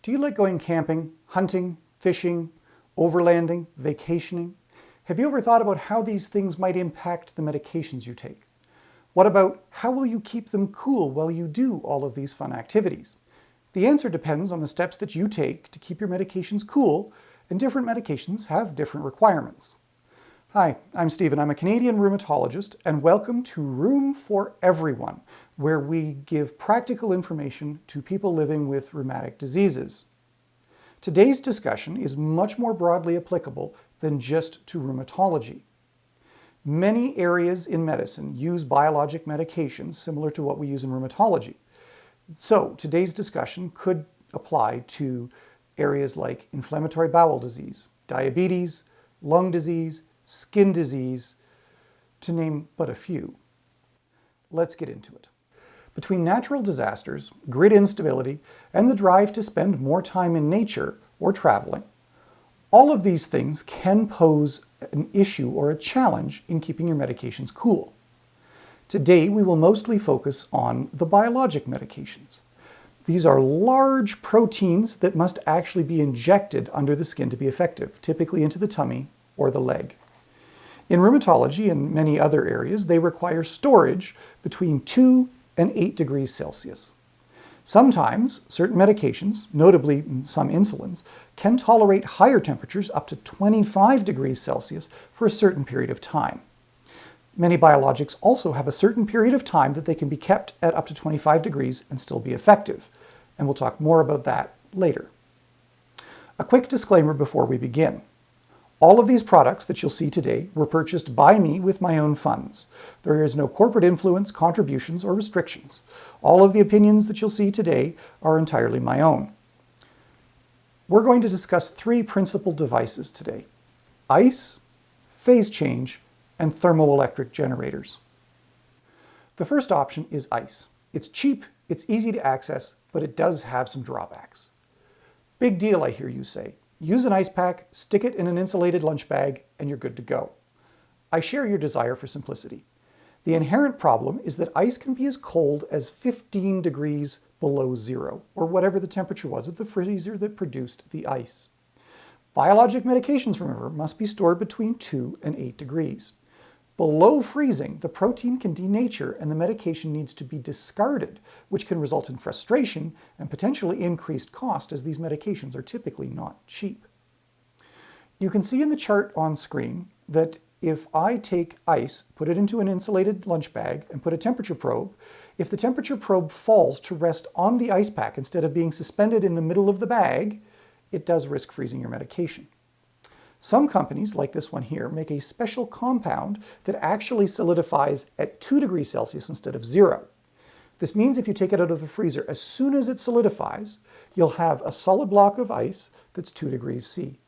Do you like going camping, hunting, fishing, overlanding, vacationing? Have you ever thought about how these things might impact the medications you take? What about how will you keep them cool while you do all of these fun activities? The answer depends on the steps that you take to keep your medications cool, and different medications have different requirements. Hi, I'm Stephen. I'm a Canadian rheumatologist, and welcome to Room for Everyone, where we give practical information to people living with rheumatic diseases. Today's discussion is much more broadly applicable than just to rheumatology. Many areas in medicine use biologic medications similar to what we use in rheumatology. So today's discussion could apply to areas like inflammatory bowel disease, diabetes, lung disease, skin disease, to name but a few. Let's get into it. Between natural disasters, grid instability, and the drive to spend more time in nature or traveling, all of these things can pose an issue or a challenge in keeping your medications cool. Today, we will mostly focus on the biologic medications. These are large proteins that must actually be injected under the skin to be effective, typically into the tummy or the leg. In rheumatology and many other areas, they require storage between 2 and 8 degrees Celsius. Sometimes, certain medications, notably some insulins, can tolerate higher temperatures up to 25 degrees Celsius for a certain period of time. Many biologics also have a certain period of time that they can be kept at up to 25 degrees and still be effective, and we'll talk more about that later. A quick disclaimer before we begin. All of these products that you'll see today were purchased by me with my own funds. There is no corporate influence, contributions, or restrictions. All of the opinions that you'll see today are entirely my own. We're going to discuss 3 principal devices today: ice, phase change, and thermoelectric generators. The first option is ice. It's cheap, it's easy to access, but it does have some drawbacks. Big deal, I hear you say. Use an ice pack, stick it in an insulated lunch bag, and you're good to go. I share your desire for simplicity. The inherent problem is that ice can be as cold as 15 degrees below zero, or whatever the temperature was of the freezer that produced the ice. Biologic medications, remember, must be stored between 2 and 8 degrees. Below freezing, the protein can denature and the medication needs to be discarded, which can result in frustration and potentially increased cost, as these medications are typically not cheap. You can see in the chart on screen that if I take ice, put it into an insulated lunch bag, and put a temperature probe, if the temperature probe falls to rest on the ice pack instead of being suspended in the middle of the bag, it does risk freezing your medication. Some companies, like this one here, make a special compound that actually solidifies at 2 degrees Celsius instead of 0. This means if you take it out of the freezer, as soon as it solidifies, you'll have a solid block of ice that's 2 degrees C.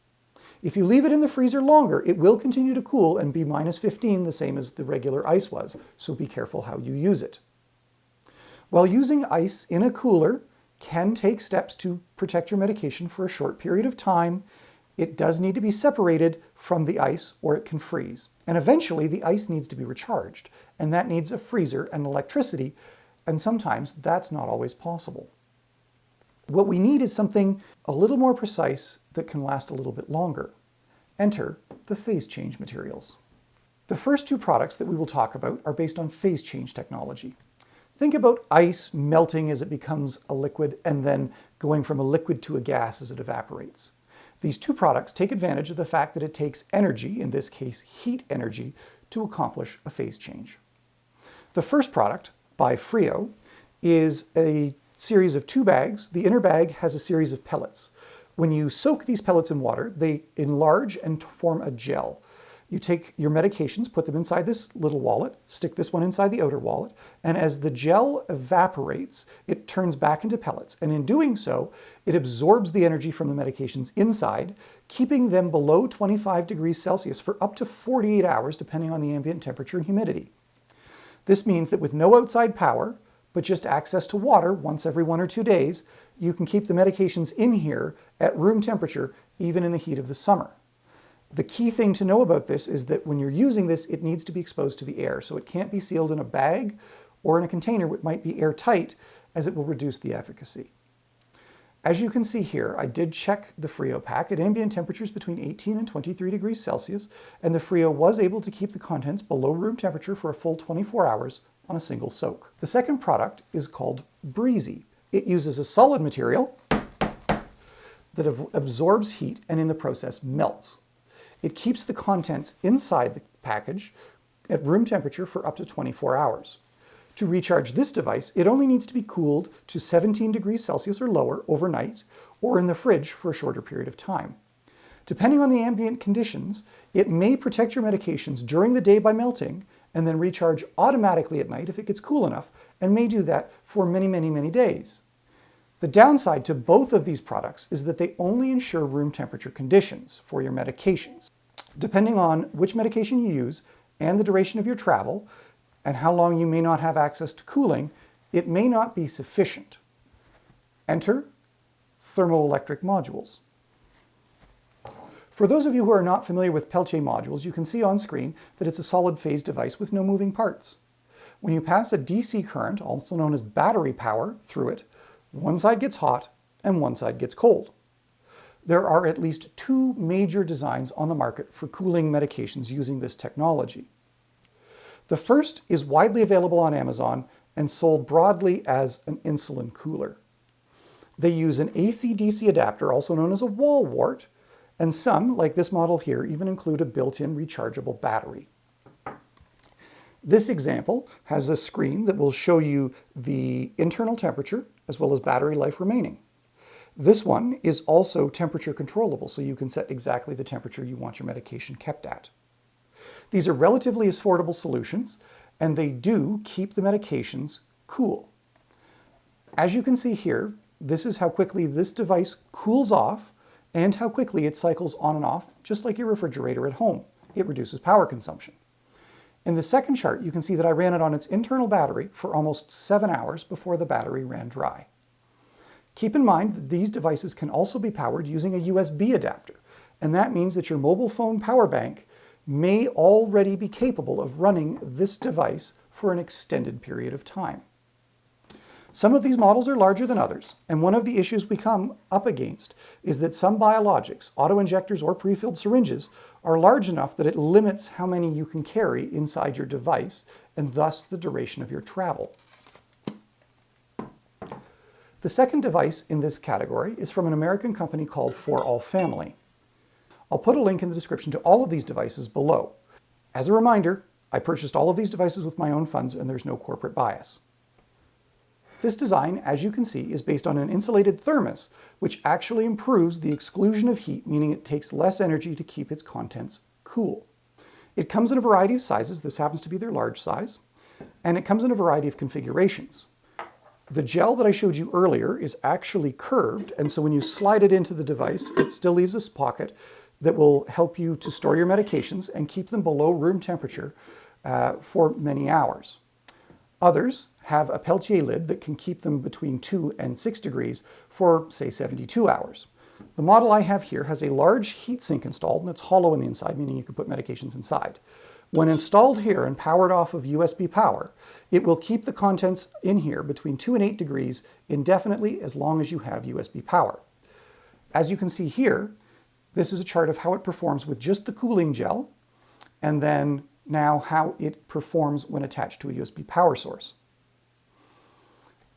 If you leave it in the freezer longer, it will continue to cool and be minus 15, the same as the regular ice was, so be careful how you use it. While using ice in a cooler can take steps to protect your medication for a short period of time, it does need to be separated from the ice or it can freeze. And eventually the ice needs to be recharged, and that needs a freezer and electricity, and sometimes that's not always possible. What we need is something a little more precise that can last a little bit longer. Enter the phase change materials. The first 2 products that we will talk about are based on phase change technology. Think about ice melting as it becomes a liquid and then going from a liquid to a gas as it evaporates. These 2 products take advantage of the fact that it takes energy, in this case heat energy, to accomplish a phase change. The first product, by Frio, is a series of 2 bags. The inner bag has a series of pellets. When you soak these pellets in water, they enlarge and form a gel. You take your medications, put them inside this little wallet, stick this one inside the outer wallet, and as the gel evaporates, it turns back into pellets. And in doing so, it absorbs the energy from the medications inside, keeping them below 25 degrees Celsius for up to 48 hours, depending on the ambient temperature and humidity. This means that with no outside power, but just access to water once every 1 or 2 days, you can keep the medications in here at room temperature, even in the heat of the summer. The key thing to know about this is that when you're using this, it needs to be exposed to the air, so it can't be sealed in a bag or in a container which might be airtight, as it will reduce the efficacy. As you can see here, I did check the Frio pack at ambient temperatures between 18 and 23 degrees Celsius, and the Frio was able to keep the contents below room temperature for a full 24 hours on a single soak. The second product is called Breezy. It uses a solid material that absorbs heat and in the process melts. It keeps the contents inside the package at room temperature for up to 24 hours. To recharge this device, it only needs to be cooled to 17 degrees Celsius or lower overnight, or in the fridge for a shorter period of time. Depending on the ambient conditions, it may protect your medications during the day by melting, and then recharge automatically at night if it gets cool enough, and may do that for many, many, many days. The downside to both of these products is that they only ensure room temperature conditions for your medications. Depending on which medication you use and the duration of your travel, and how long you may not have access to cooling, it may not be sufficient. Enter thermoelectric modules. For those of you who are not familiar with Peltier modules, you can see on screen that it's a solid phase device with no moving parts. When you pass a DC current, also known as battery power, through it, one side gets hot and one side gets cold. There are at least two major designs on the market for cooling medications using this technology. The first is widely available on Amazon and sold broadly as an insulin cooler. They use an AC-DC adapter, also known as a wall wart, and some, like this model here, even include a built-in rechargeable battery. This example has a screen that will show you the internal temperature as well as battery life remaining. This one is also temperature controllable, so you can set exactly the temperature you want your medication kept at. These are relatively affordable solutions, and they do keep the medications cool. As you can see here, this is how quickly this device cools off and how quickly it cycles on and off, just like your refrigerator at home. It reduces power consumption. In the second chart, you can see that I ran it on its internal battery for almost 7 hours before the battery ran dry. Keep in mind that these devices can also be powered using a USB adapter, and that means that your mobile phone power bank may already be capable of running this device for an extended period of time. Some of these models are larger than others, and one of the issues we come up against is that some biologics, auto-injectors or pre-filled syringes, are large enough that it limits how many you can carry inside your device, and thus the duration of your travel. The second device in this category is from an American company called For All Family. I'll put a link in the description to all of these devices below. As a reminder, I purchased all of these devices with my own funds and there's no corporate bias. This design, as you can see, is based on an insulated thermos, which actually improves the exclusion of heat, meaning it takes less energy to keep its contents cool. It comes in a variety of sizes. This happens to be their large size, and it comes in a variety of configurations. The gel that I showed you earlier is actually curved, and so when you slide it into the device, it still leaves a pocket that will help you to store your medications and keep them below room temperature for many hours. Others have a Peltier lid that can keep them between 2 and 6 degrees for, say, 72 hours. The model I have here has a large heat sink installed, and it's hollow on the inside, meaning you can put medications inside. When installed here and powered off of USB power, it will keep the contents in here between 2 and 8 degrees indefinitely as long as you have USB power. As you can see here, this is a chart of how it performs with just the cooling gel, and then now how it performs when attached to a USB power source.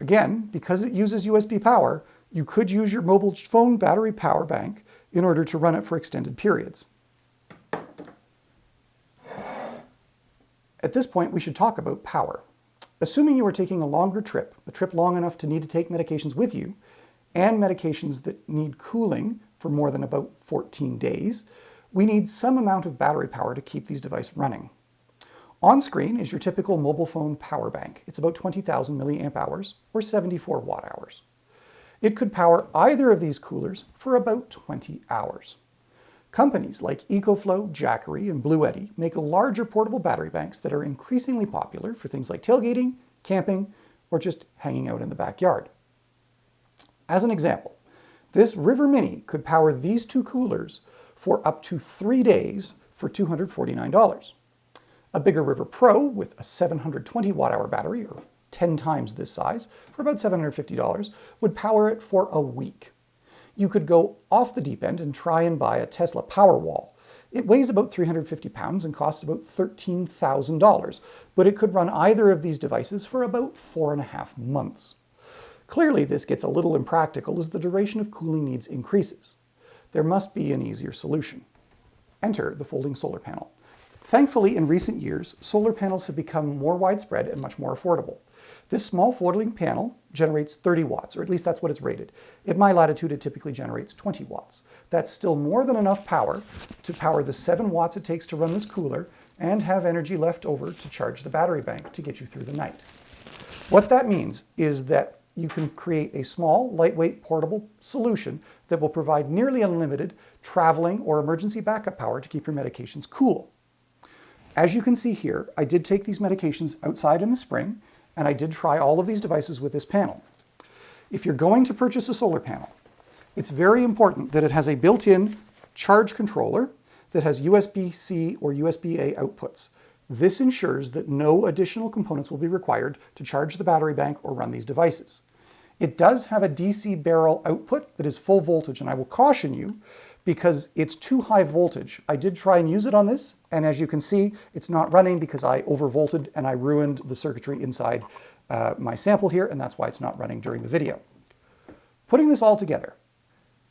Again, because it uses USB power, you could use your mobile phone battery power bank in order to run it for extended periods. At this point, we should talk about power. Assuming you are taking a longer trip, a trip long enough to need to take medications with you, and medications that need cooling for more than about 14 days, we need some amount of battery power to keep these devices running. On screen is your typical mobile phone power bank. It's about 20,000 milliamp hours or 74 watt hours. It could power either of these coolers for about 20 hours. Companies like EcoFlow, Jackery, and Blue Eddy make larger portable battery banks that are increasingly popular for things like tailgating, camping, or just hanging out in the backyard. As an example, this River Mini could power these two coolers for up to 3 days for $249. A bigger River Pro with a 720 watt-hour battery, or 10 times this size, for about $750, would power it for a week. You could go off the deep end and try and buy a Tesla Powerwall. It weighs about 350 pounds and costs about $13,000, but it could run either of these devices for about 4.5 months. Clearly, this gets a little impractical as the duration of cooling needs increases. There must be an easier solution. Enter the folding solar panel. Thankfully, in recent years, solar panels have become more widespread and much more affordable. This small folding panel generates 30 watts, or at least that's what it's rated. At my latitude, it typically generates 20 watts. That's still more than enough power to power the 7 watts it takes to run this cooler and have energy left over to charge the battery bank to get you through the night. What that means is that you can create a small, lightweight, portable solution that will provide nearly unlimited traveling or emergency backup power to keep your medications cool. As you can see here, I did take these medications outside in the spring, and I did try all of these devices with this panel. If you're going to purchase a solar panel, it's very important that it has a built-in charge controller that has USB-C or USB-A outputs. This ensures that no additional components will be required to charge the battery bank or run these devices. It does have a DC barrel output that is full voltage, and I will caution you because it's too high voltage. I did try and use it on this, and as you can see, it's not running because I overvolted and I ruined the circuitry inside my sample here, and that's why it's not running during the video. Putting this all together,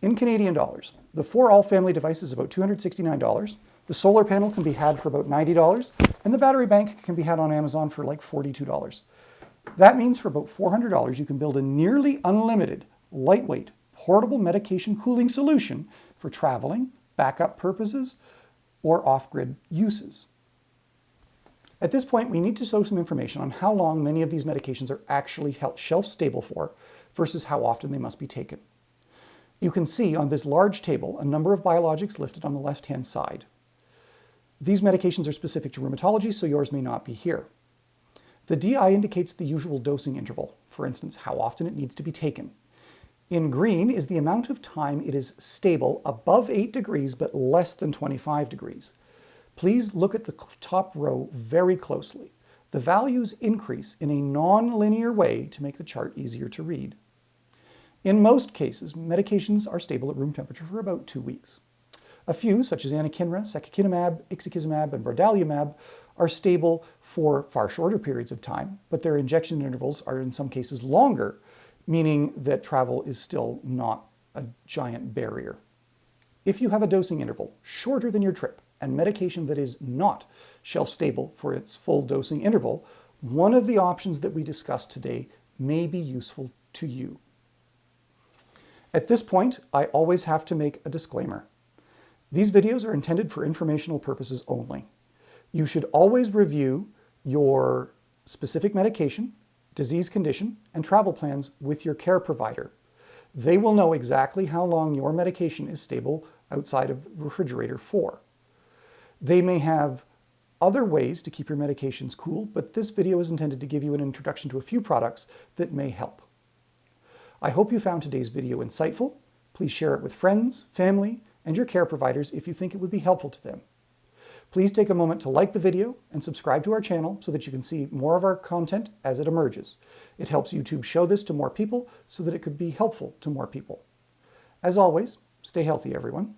in Canadian dollars, the 4 all-family device is about $269, the solar panel can be had for about $90, and the battery bank can be had on Amazon for like $42. That means for about $400 you can build a nearly unlimited, lightweight, portable medication cooling solution for traveling, backup purposes, or off-grid uses. At this point, we need to show some information on how long many of these medications are actually shelf-stable for versus how often they must be taken. You can see on this large table a number of biologics listed on the left-hand side. These medications are specific to rheumatology, so yours may not be here. The DI indicates the usual dosing interval, for instance, how often it needs to be taken. In green is the amount of time it is stable above 8 degrees but less than 25 degrees. Please look at the top row very closely. The values increase in a non-linear way to make the chart easier to read. In most cases, medications are stable at room temperature for about 2 weeks. A few, such as anakinra, secukinumab, ixekizumab, and brodalumab, are stable for far shorter periods of time, but their injection intervals are in some cases longer, meaning that travel is still not a giant barrier. If you have a dosing interval shorter than your trip and medication that is not shelf-stable for its full dosing interval, one of the options that we discussed today may be useful to you. At this point, I always have to make a disclaimer. These videos are intended for informational purposes only. You should always review your specific medication, disease condition, and travel plans with your care provider. They will know exactly how long your medication is stable outside of the refrigerator for. They may have other ways to keep your medications cool, but this video is intended to give you an introduction to a few products that may help. I hope you found today's video insightful. Please share it with friends, family, and your care providers if you think it would be helpful to them. Please take a moment to like the video and subscribe to our channel so that you can see more of our content as it emerges. It helps YouTube show this to more people so that it could be helpful to more people. As always, stay healthy, everyone.